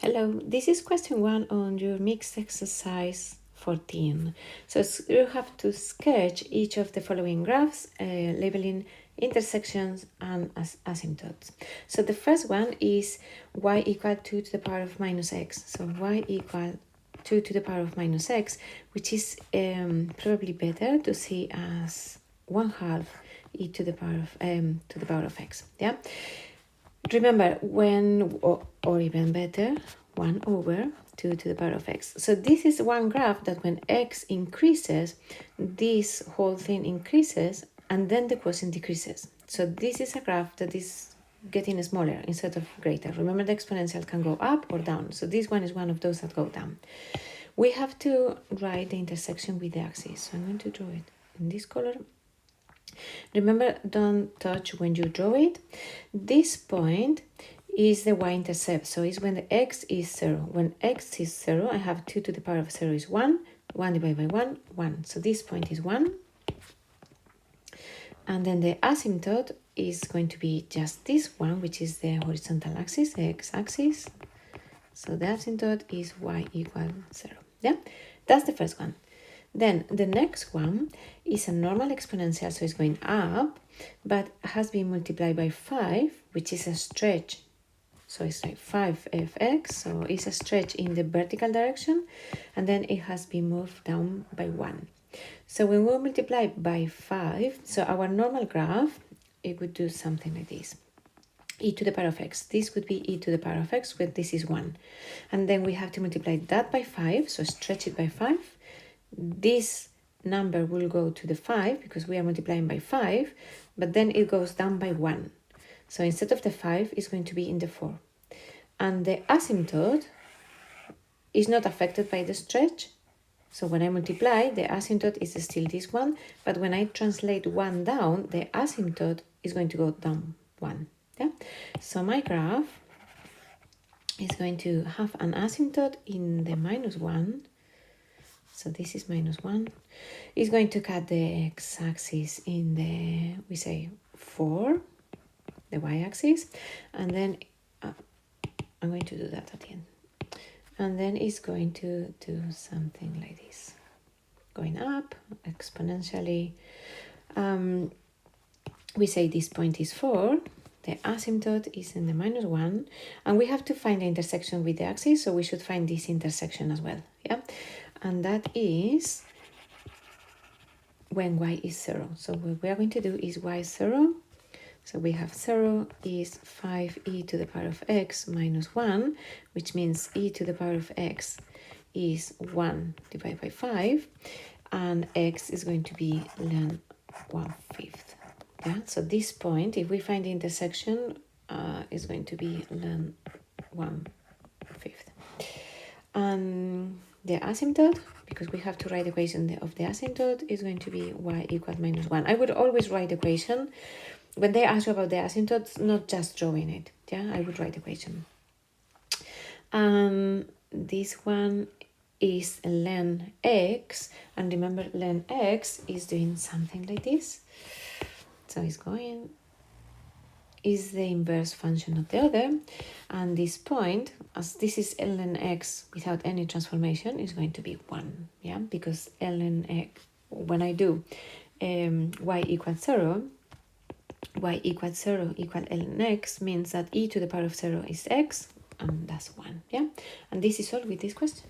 Hello, this is question 1 on your mixed exercise 14. So you have to sketch each of the following graphs, labeling intersections and asymptotes. So the first one is y equal 2 to the power of minus x. So y equal 2 to the power of minus x, which is probably better to see as 1/2 e to the power of x. Yeah. Remember, when, or even better, 1 over 2 to the power of x. So this is one graph that when x increases, this whole thing increases, and then the quotient decreases. So this is a graph that is getting smaller instead of greater. Remember, the exponential can go up or down. So this one is one of those that go down. We have to write the intersection with the axis. So I'm going to draw it in this color. Remember, don't touch when you draw it. This point is the y-intercept, so it's when the x is 0. When x is 0, I have 2 to the power of 0 is 1, 1 divided by 1, 1. So this point is 1. And then the asymptote is going to be just this one, which is the horizontal axis, the x-axis. So the asymptote is y equal 0. Yeah, that's the first one. Then the next one is a normal exponential, so it's going up, but has been multiplied by 5, which is a stretch. So it's like 5fx, so it's a stretch in the vertical direction, and then it has been moved down by 1. So when we multiply by 5, so our normal graph, it would do something like this. E to the power of x. This would be e to the power of x, where this is 1. And then we have to multiply that by 5, so stretch it by 5. This number will go to the 5 because we are multiplying by 5, but then it goes down by 1. So instead of the 5, it's going to be in the 4. And the asymptote is not affected by the stretch. So when I multiply, the asymptote is still this one, but when I translate 1 down, the asymptote is going to go down 1. Yeah? So my graph is going to have an asymptote in the -1. So this is -1. It's going to cut the x-axis in the, we say 4, the y-axis, and then I'm going to do that at the end. And then it's going to do something like this, going up exponentially. We say this point is 4, the asymptote is in the -1, and we have to find the intersection with the axis, so we should find this intersection as well. Yeah. And that is when y is 0. So what we are going to do is y 0. So we have 0 is 5e to the power of x minus 1, which means e to the power of x is 1 divided by 5, and x is going to be ln 1/5. Yeah, so this point, if we find the intersection, is going to be ln 1/5. And the asymptote, because we have to write the equation of the asymptote, is going to be y equals -1. I would always write the equation. When they ask you about the asymptotes, not just drawing it. Yeah, I would write the equation. This one is ln x, and remember ln x is doing something like this. So it's going, is the inverse function of the other, and this point, as this is ln x without any transformation, is going to be 1. Yeah, because ln x, when I do y equals 0, y equals 0 equal ln x means that e to the power of 0 is x, and that's 1. Yeah, and this is all with this question.